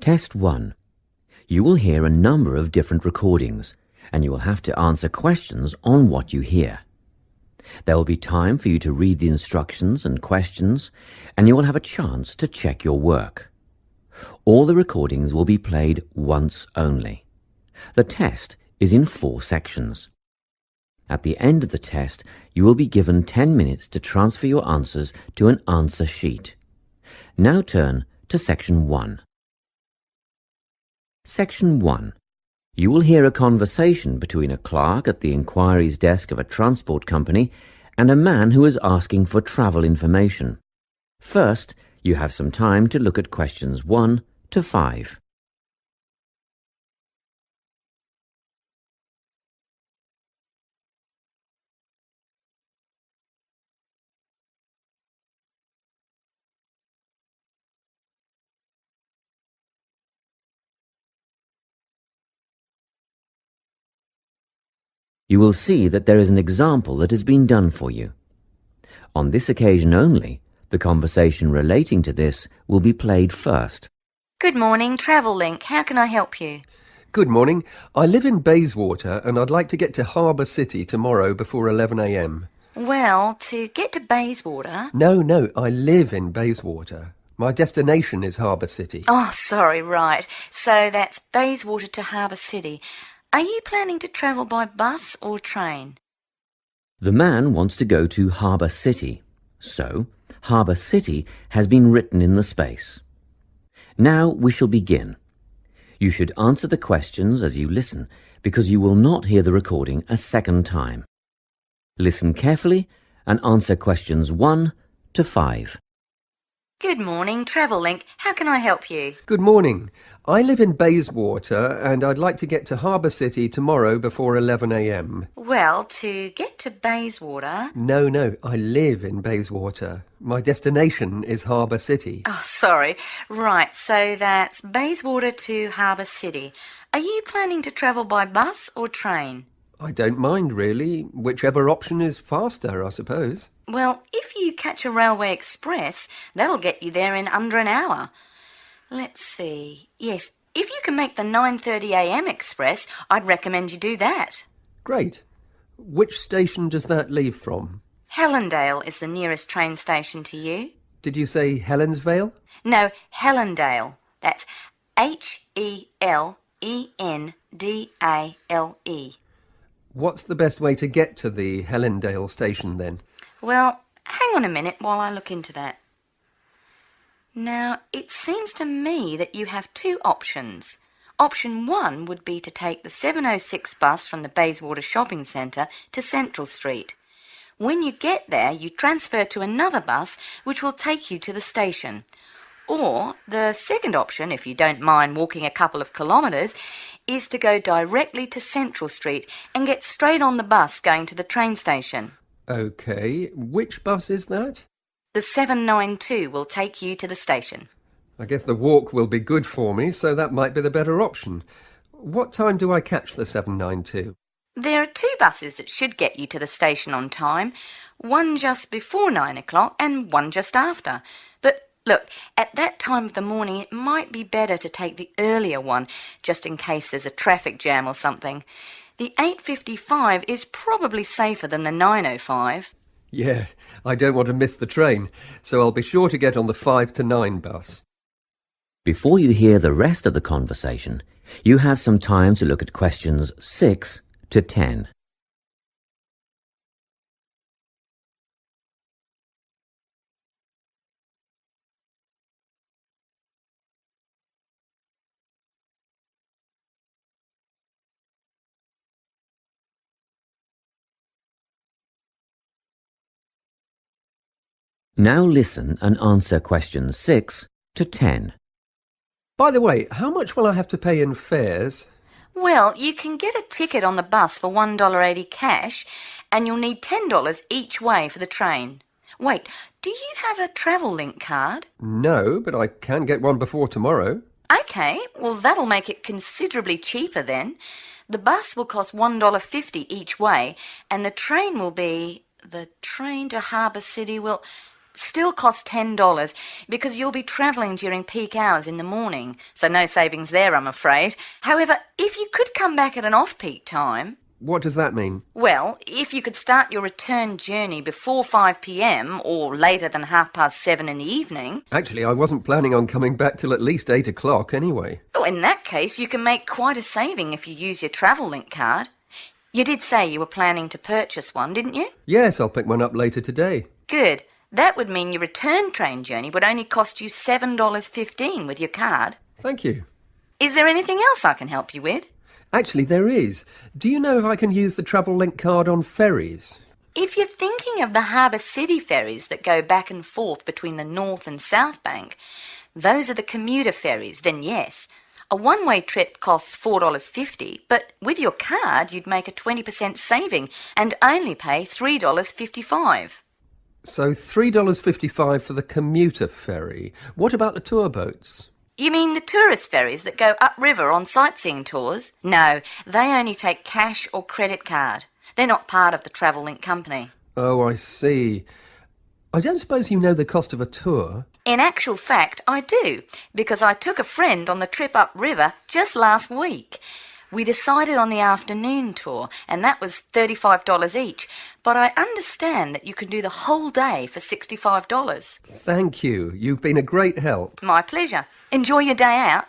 Test 1. You will hear a number of different recordings, and you will have to answer questions on what you hear. There will be time for you to read the instructions and questions, and you will have a chance to check your work. All the recordings will be played once only. The test is in 4 sections. At the end of the test, you will be given 10 minutes to transfer your answers to an answer sheet. Now turn to Section 1. Section 1. You will hear a conversation between a clerk at the inquiries desk of a transport company and a man who is asking for travel information. First, you have some time to look at questions 1 to 5. You will see that there is an example that has been done for you. On this occasion only, the conversation relating to this will be played first. Good morning, Travel Link. How can I help you? Good morning. I live in Bayswater and I'd like to get to Harbour City tomorrow before 11 a.m. Well, to get to Bayswater... No, I live in Bayswater. My destination is Harbour City. Oh, sorry, right. So that's Bayswater to Harbour City. Are you planning to travel by bus or train? The man wants to go to Harbour City, so Harbour City has been written in the space. Now we shall begin. You should answer the questions as you listen, because you will not hear the recording a second time. Listen carefully and answer questions 1 to 5. Good morning, Travel Link. How can I help you? Good morning. I live in Bayswater and I'd like to get to Harbour City tomorrow before 11 a.m. Well, to get to Bayswater... No, I live in Bayswater. My destination is Harbour City. Oh, sorry. Right, so that's Bayswater to Harbour City. Are you planning to travel by bus or train? I don't mind, really. Whichever option is faster, I suppose. Well, if you catch a railway express, that'll get you there in under an hour. Let's see. Yes, if you can make the 9:30 a.m. express, I'd recommend you do that. Great. Which station does that leave from? Helendale is the nearest train station to you. Did you say Helensvale? No, Helendale. That's Helendale. What's the best way to get to the Helendale station then? Well, hang on a minute while I look into that. Now, it seems to me that you have 2 options. Option 1 would be to take the 7:06 bus from the Bayswater Shopping Centre to Central Street. When you get there, you transfer to another bus which will take you to the station. Or the second option, if you don't mind walking a couple of kilometres, is to go directly to Central Street and get straight on the bus going to the train station. OK, which bus is that? The 792 will take you to the station. I guess the walk will be good for me, so that might be the better option. What time do I catch the 792? There are 2 buses that should get you to the station on time, one just before 9 o'clock and one just after. But look, at that time of the morning it might be better to take the earlier one, just in case there's a traffic jam or something. The 8:55 is probably safer than the 9:05. Yeah, I don't want to miss the train, so I'll be sure to get on the 5 to 9 bus. Before you hear the rest of the conversation, you have some time to look at questions 6 to 10. Now listen and answer questions 6 to 10. By the way, how much will I have to pay in fares? Well, you can get a ticket on the bus for $1.80 cash, and you'll need $10 each way for the train. Wait, do you have a Travel Link card? No, but I can get one before tomorrow. OK, well that'll make it considerably cheaper then. The bus will cost $1.50 each way, and the train will be... The train to Harbour City will still cost $10 because you'll be travelling during peak hours in the morning, so no savings there, I'm afraid. However, if you could come back at an off-peak time... What does that mean? Well, if you could start your return journey before 5 p.m. or later than 7:30 in the evening... Actually, I wasn't planning on coming back till at least 8 o'clock anyway. Oh, in that case, you can make quite a saving if you use your travel link card. You did say you were planning to purchase one, didn't you? Yes, I'll pick one up later today. Good. That would mean your return train journey would only cost you $7.15 with your card. Thank you. Is there anything else I can help you with? Actually, there is. Do you know if I can use the travel link card on ferries? If you're thinking of the Harbour City ferries that go back and forth between the North and South Bank, those are the commuter ferries, then yes. A one-way trip costs $4.50, but with your card you'd make a 20% saving and only pay $3.55. So $3.55 for the commuter ferry. What about the tour boats? You mean the tourist ferries that go upriver on sightseeing tours? No, they only take cash or credit card. They're not part of the Travel Link company. Oh, I see. I don't suppose you know the cost of a tour? In actual fact, I do, because I took a friend on the trip upriver just last week. We decided on the afternoon tour, and that was $35 each, but I understand that you can do the whole day for $65. Thank you. You've been a great help. My pleasure. Enjoy your day out.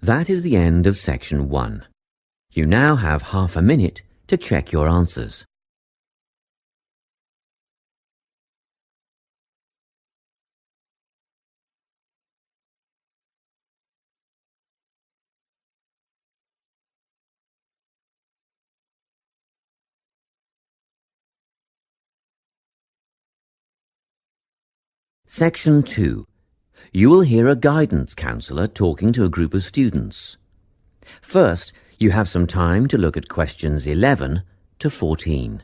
That is the end of section 1. You now have half a minute to check your answers. Section 2. You will hear a guidance counsellor talking to a group of students. First, you have some time to look at questions 11 to 14.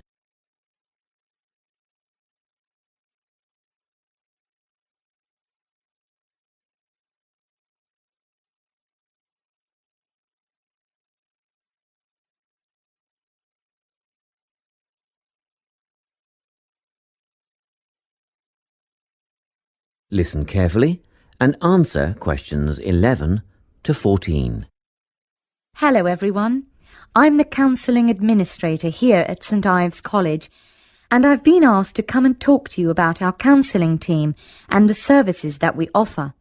Listen carefully and answer questions 11 to 14. Hello everyone. I'm the Counselling Administrator here at St Ives College, and I've been asked to come and talk to you about our counselling team and the services that we offer.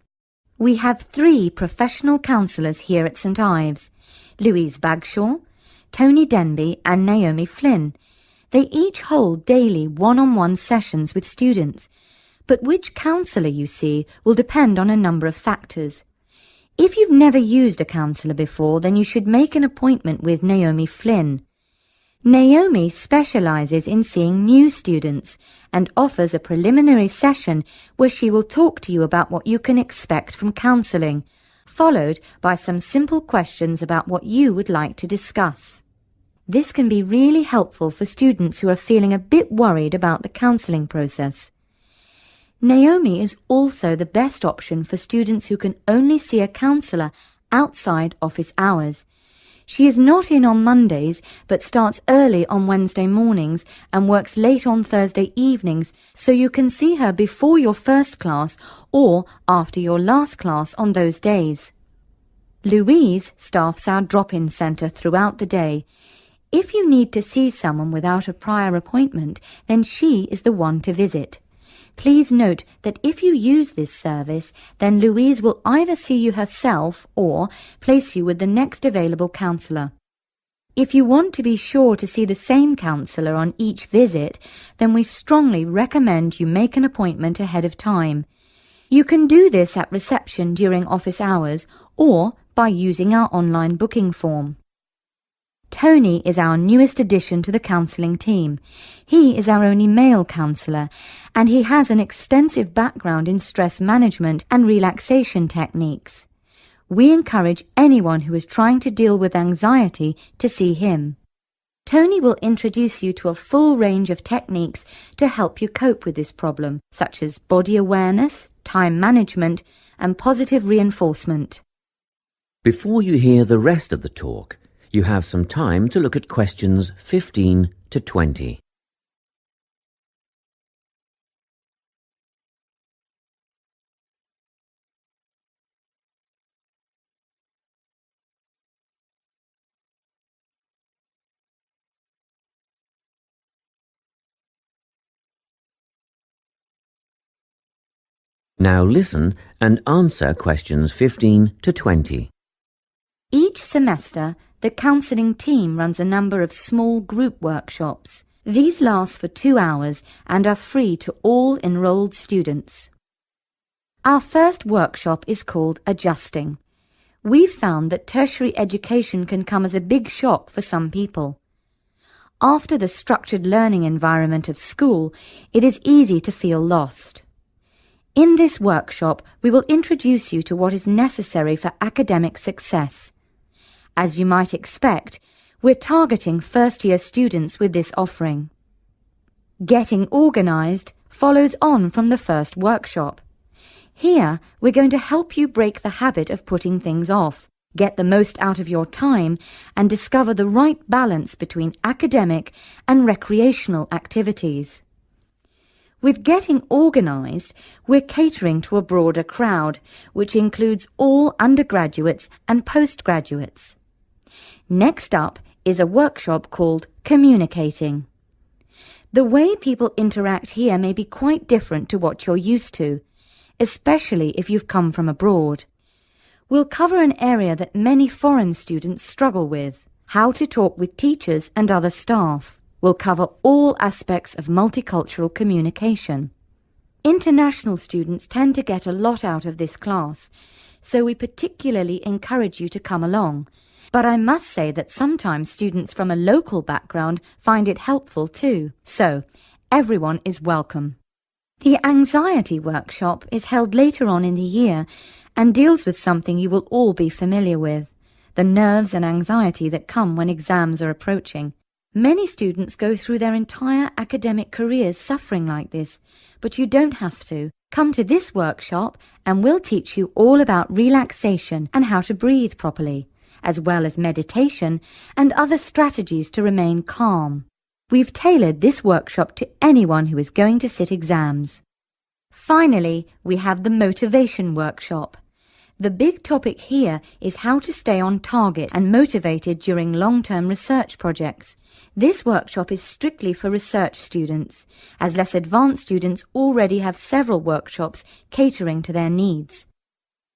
We have 3 professional counsellors here at St Ives, Louise Bagshaw, Tony Denby and Naomi Flynn. They each hold daily one-on-one sessions with students, but which counsellor you see will depend on a number of factors. If you've never used a counsellor before, then you should make an appointment with Naomi Flynn. Naomi specialises in seeing new students and offers a preliminary session where she will talk to you about what you can expect from counselling, followed by some simple questions about what you would like to discuss. This can be really helpful for students who are feeling a bit worried about the counselling process. Naomi is also the best option for students who can only see a counsellor outside office hours. She is not in on Mondays, but starts early on Wednesday mornings and works late on Thursday evenings, so you can see her before your first class or after your last class on those days. Louise staffs our drop-in centre throughout the day. If you need to see someone without a prior appointment, then she is the one to visit. Please note that if you use this service, then Louise will either see you herself or place you with the next available counsellor. If you want to be sure to see the same counsellor on each visit, then we strongly recommend you make an appointment ahead of time. You can do this at reception during office hours or by using our online booking form. Tony is our newest addition to the counselling team. He is our only male counsellor, and he has an extensive background in stress management and relaxation techniques. We encourage anyone who is trying to deal with anxiety to see him. Tony will introduce you to a full range of techniques to help you cope with this problem, such as body awareness, time management, and positive reinforcement. Before you hear the rest of the talk, you have some time to look at questions 15 to 20. Now listen and answer questions 15 to 20. Each semester, the counselling team runs a number of small group workshops. These last for 2 hours and are free to all enrolled students. Our first workshop is called Adjusting. We've found that tertiary education can come as a big shock for some people. After the structured learning environment of school, it is easy to feel lost. In this workshop, we will introduce you to what is necessary for academic success. As you might expect, we're targeting first-year students with this offering. Getting organised follows on from the first workshop. Here, we're going to help you break the habit of putting things off, get the most out of your time, and discover the right balance between academic and recreational activities. With Getting Organised, we're catering to a broader crowd, which includes all undergraduates and postgraduates. Next up is a workshop called Communicating. The way people interact here may be quite different to what you're used to, especially if you've come from abroad. We'll cover an area that many foreign students struggle with: how to talk with teachers and other staff. We'll cover all aspects of multicultural communication. International students tend to get a lot out of this class, so we particularly encourage you to come along. But I must say that sometimes students from a local background find it helpful too. So, everyone is welcome. The anxiety workshop is held later on in the year and deals with something you will all be familiar with: the nerves and anxiety that come when exams are approaching. Many students go through their entire academic careers suffering like this, but you don't have to. Come to this workshop and we'll teach you all about relaxation and how to breathe properly, as well as meditation and other strategies to remain calm. We've tailored this workshop to anyone who is going to sit exams. Finally, we have the motivation workshop. The big topic here is how to stay on target and motivated during long-term research projects. This workshop is strictly for research students, as less advanced students already have several workshops catering to their needs.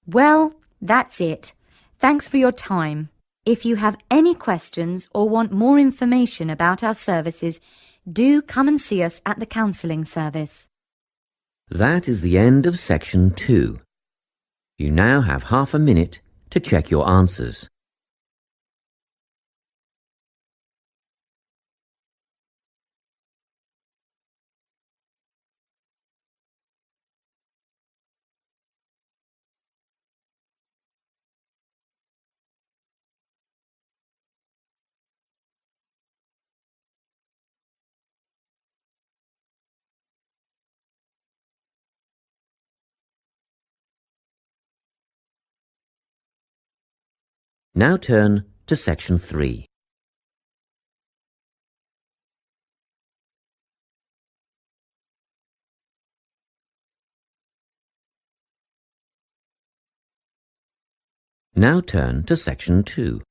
Well, that's it. Thanks for your time. If you have any questions or want more information about our services, do come and see us at the counselling service. That is the end of section 2. You now have half a minute to check your answers. Now turn to section 3. Now turn to section 2.